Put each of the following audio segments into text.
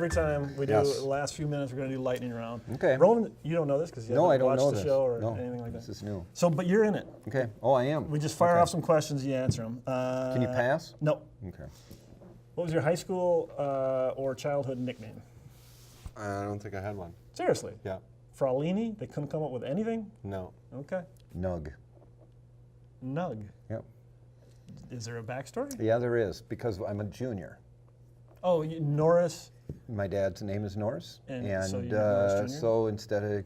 every time we do the last few minutes, we're going to do lightning round. Okay. Roman, you don't know this because you haven't watched the show or anything like that. This is new. So, but you're in it. Okay. Oh, I am. We just fire off some questions, you answer them. Can you pass? No. Okay. What was your high school or childhood nickname? I don't think I had one. Seriously? Yeah. Fraulini? They couldn't come up with anything? No. Okay. Nug. Nug. Yep. Is there a backstory? Yeah, there is, because I'm a junior. Oh, Norris. My dad's name is Norris, and so, Norris Jr.? So instead of,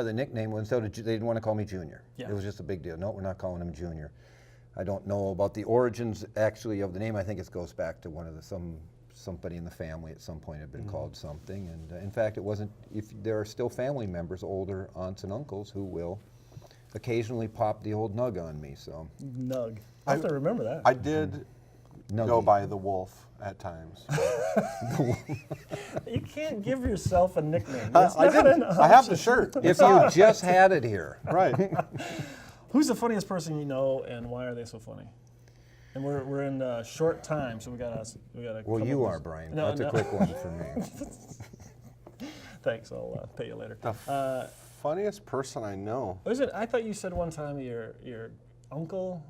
the nickname was, they didn't want to call me Junior. Yeah. It was just a big deal. No, we're not calling him Junior. I don't know about the origins actually of the name. I think it goes back to one of somebody in the family at some point had been called something. And in fact, it wasn't. If there are still family members, older aunts and uncles, who will occasionally pop the old nug on me. So Nug. I have to remember that. I did go by the Wolf at times. You can't give yourself a nickname. I have the shirt. If you just had it here. Right. Who's the funniest person you know, and why are they so funny? And we're in short time, so we gotta. Well, you are, Brian. No, That's a quick one for me. Thanks. I'll pay you later. The funniest person I know. Was it? I thought you said one time your uncle.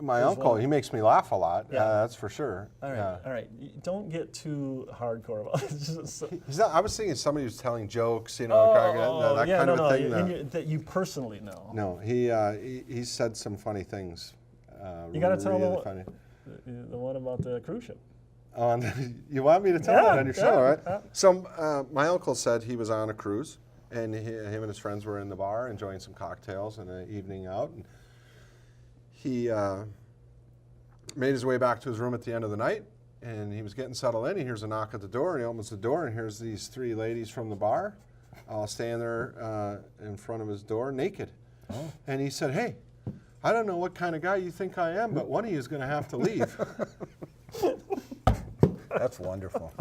My uncle, he makes me laugh a lot. Yeah. That's for sure. All right, all right. Don't get too hardcore about it. He's not, I was thinking somebody who's telling jokes, that kind of a thing. That you personally know. No, he said some funny things. You got to tell funny. the one about the cruise ship. You want me to tell that on your show, right? Yeah. So my uncle said he was on a cruise, and him and his friends were in the bar enjoying some cocktails and an evening out. And he made his way back to his room at the end of the night, and he was getting settled in. He hears a knock at the door, and he opens the door, and here's these three ladies from the bar all standing there in front of his door naked. Oh. And he said, "Hey, I don't know what kind of guy you think I am, but one of you is going to have to leave." That's wonderful.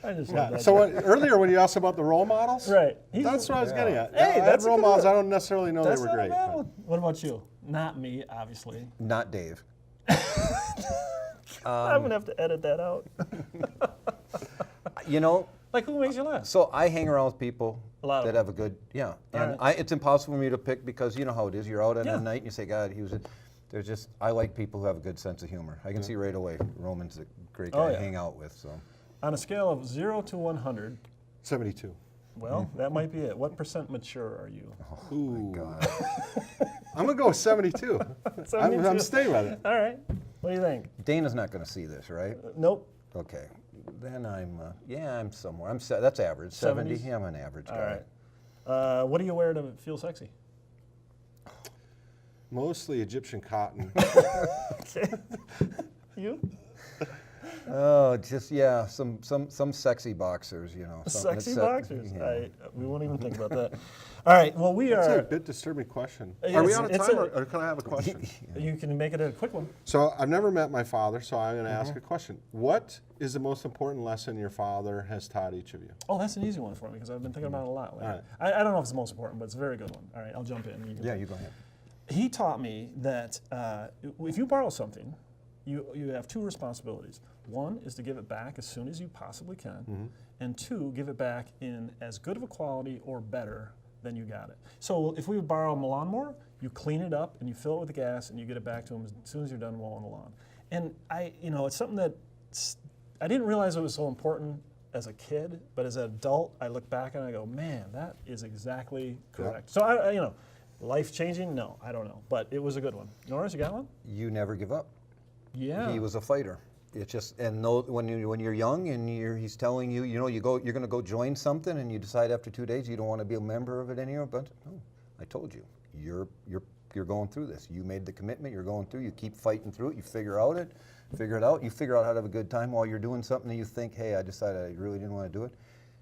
I just love that. So earlier when you asked about the role models, right? That's what I was getting at. Hey, that's role models. I don't necessarily know they were great. What about you? Not me, obviously. Not Dave. I'm gonna have to edit that out. Like who makes you laugh? So I hang around with people that have a good, and right. it's impossible for me to pick because you know how it is. You're out at a night and you say, God, I like people who have a good sense of humor. I can see right away. Roman's a great guy to hang out with. So, on a scale of 0 to 100, 72. Well, that might be it. What % mature are you? Oh my God. I'm gonna go with 72. 72. I'm staying with it. All right. What do you think? Dana's not going to see this, right? Nope. Okay. Then I'm somewhere. That's average. 70. 70s? Yeah, I'm an average guy. All right. What do you wear to feel sexy? Mostly Egyptian cotton. Okay. You? Oh, just some sexy boxers, Sexy boxers? Yeah. We won't even think about that. All right. Well, That's a bit disturbing question. Are we out of time, or can I have a question? You can make it a quick one. So I've never met my father, so I'm going to ask a question. What is the most important lesson your father has taught each of you? Oh, that's an easy one for me because I've been thinking about it a lot lately. Right. I don't know if it's the most important, but it's a very good one. All right, I'll jump in. You go ahead. He taught me that if you borrow something, you have two responsibilities. One is to give it back as soon as you possibly can, and two, give it back in as good of a quality or better than you got it. So if we would borrow a lawnmower, you clean it up and you fill it with the gas and you get it back to him as soon as you're done mowing the lawn. And it's something that I didn't realize it was so important as a kid, but as an adult, I look back and I go, man, that is exactly correct. Yeah. So life changing? No, I don't know, but it was a good one. Norris, you got one? You never give up. Yeah. He was a fighter. It's just, and when you're young and he's telling you, you're going to go join something, and you decide after 2 days you don't want to be a member of it anymore. But no, I told you, you're going through this. You made the commitment. You're going through. You keep fighting through it. You figure it out. You figure out how to have a good time while you're doing something that you think, hey, I decided I really didn't want to do it.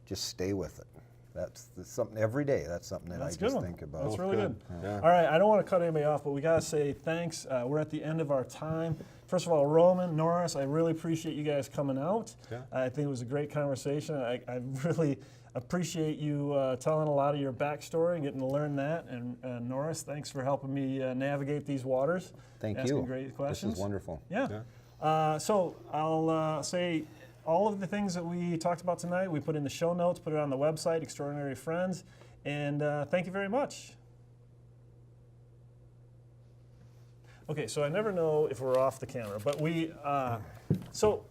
Just stay with it. That's something every day. That's something that I just think about. That's really good. Yeah. All right, I don't want to cut anybody off, but we got to say thanks. We're at the end of our time. First of all, Roman, Norris, I really appreciate you guys coming out. Yeah. I think it was a great conversation. I really appreciate you telling a lot of your backstory and getting to learn that. And Norris, thanks for helping me navigate these waters. Thank you. Asking great questions. This is wonderful. Yeah. So I'll say all of the things that we talked about tonight, we put in the show notes, put it on the website, Extraordinary Friends, and thank you very much. Okay, so I never know if we're off the camera, but so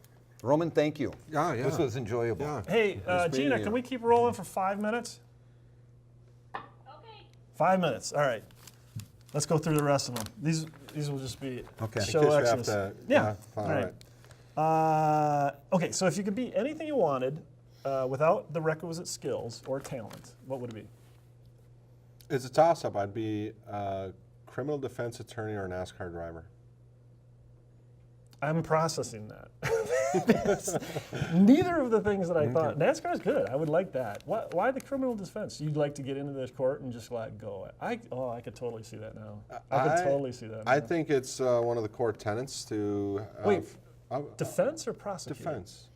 Roman, thank you. Yeah. This was enjoyable. Yeah. hey, Nice Gina, meeting can you. we keep rolling for 5 minutes? Okay. 5 minutes, all right. Let's go through the rest of them. These will just be Okay. show In case we have extras. to- Yeah, all all right. right. Okay, so if you could be anything you wanted without the requisite skills or talent, what would it be? It's a toss-up. I'd be a criminal defense attorney or a NASCAR driver. I'm processing that. Neither of the things that I thought. NASCAR is good. I would like that. Why the criminal defense? You'd like to get into this court and just let go. I could totally see that now. I could totally see that now. I think it's one of the core tenets to Wait, defense or prosecutor? defense.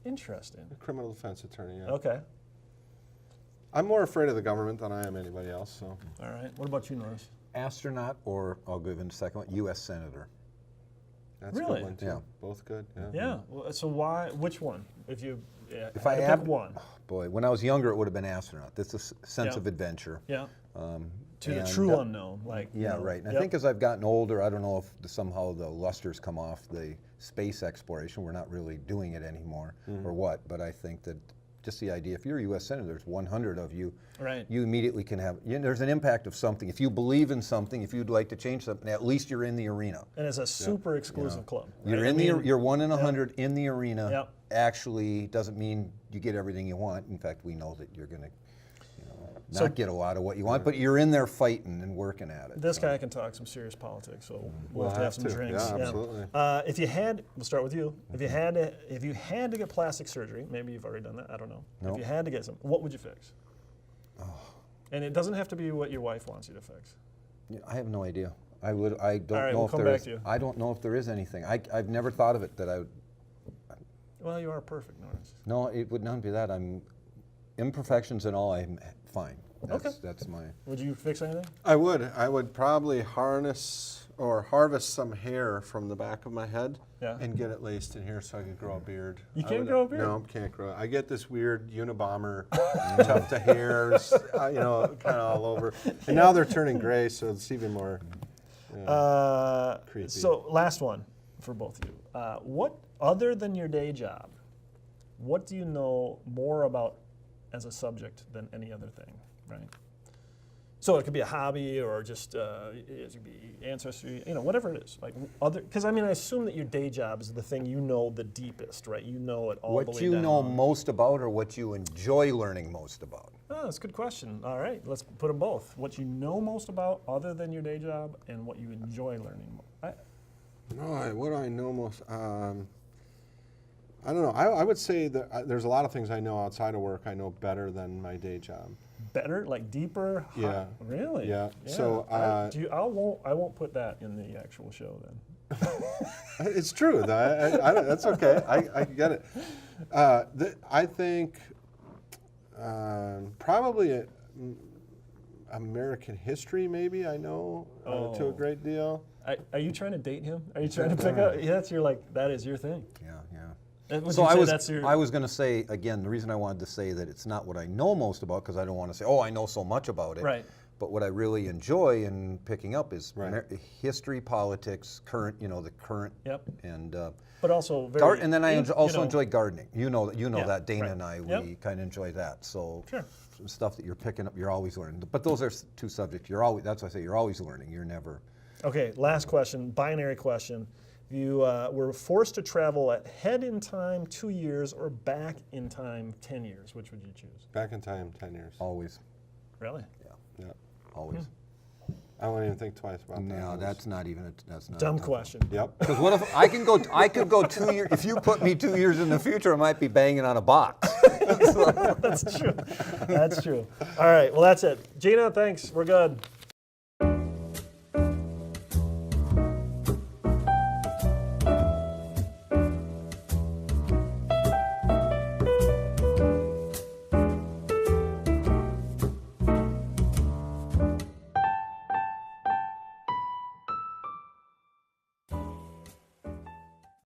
Interesting. A criminal defense attorney. Yeah. Okay. I'm more afraid of the government than I am anybody else. So All right. What about you, Norris? Astronaut, or I'll give in a second one, U.S. Senator. that's a Really? good one too. Yeah. Both good. Yeah. Yeah. Well, so why? Which one? If you If had I to had pick one. Boy, when I was younger, it would have been astronaut. This is a sense Yeah. of adventure. Yeah. To the and, true unknown, like Yeah, right. And I Yep. think as I've gotten older, I don't know if somehow the luster's come off the space exploration. We're not really doing it anymore, or what. But I think that just the idea, if you're a U.S. Senator, there's 100 of you. Right. You immediately can have. There's an impact of something. If you believe in something, if you'd like to change something, at least you're in the arena. And it's a super exclusive club. You're right? in I mean, you're 1 in 100 in the arena. Yep. Actually, doesn't mean you get everything you want. In fact, we know that you're going to, So- not get a lot of what you want, but you're in there fighting and working at it. This so. guy can talk some serious politics, so we'll We'll have to have have some to. drinks. Yeah, absolutely. If you had, we'll start with you. If you had to get plastic surgery, maybe you've already done that. I don't know. No. If you had to get some, what would you fix? And it doesn't have to be what your wife wants you to fix. Yeah, I have no idea. I don't All right, know we'll if come there back is. to you. I don't know if there is anything. I've never thought of it that I would. Well, you are perfect, Norris. No, it would not be that. I'm imperfections and all. I'm fine. Okay. That's my. Would you fix anything? I would probably harness or harvest some hair from the back of my head Yeah. and get it laced in here so I could grow a beard. You I can't would- grow a beard? No, can't grow. I get this weird Unabomber tuft of hairs, kind of all over. And now they're turning gray, so it's even more. Creepy. So last one for both of you. What, other than your day job, what do you know more about as a subject than any other thing, right? So it could be a hobby or just it could be ancestry, whatever it is. Like other, because I assume that your day job is the thing you know the deepest, right? You know it all the way What you down. know most about, or what you enjoy learning most about. Oh, that's a good question. All right, let's put them both. What you know most about other than your day job, and what you enjoy learning. What do I know most? I don't know. I would say that there's a lot of things I know outside of work I know better than my day job. Better, like deeper. Yeah. Really? Yeah. So, I won't put that in the actual show then. It's true. That's okay. I get it. I think probably American history. Maybe I know to a great deal. Are you trying to date him? Are you trying to pick up? Yeah, that is your thing. Yeah. Would So you I say was, that's your? I was going to say, again, the reason I wanted to say that it's not what I know most about, because I don't want to say, oh, I know so much about it. Right. But what I really enjoy in picking up is Right. history, politics, current, the current. Yep. And But also very. and then I also enjoy gardening. You know Yeah, that. Dana right. and I, Yep. we kind of enjoy that. So Sure. some stuff that you're picking up, you're always learning. But those are two subjects. That's why I say you're always learning. You're never. Okay, last question, binary question. If you were forced to travel ahead in time 2 years or back in time 10 years, which would you choose? Back in time, 10 years. Always. Really? Yeah. Always. I won't even think twice about that. No, that's not even. That's not. Dumb question. Yep. Because what if I can go? I could go 2 years. If you put me 2 years in the future, I might be banging on a box. That's true. That's true. All right, well, that's it. Gina, thanks. We're good.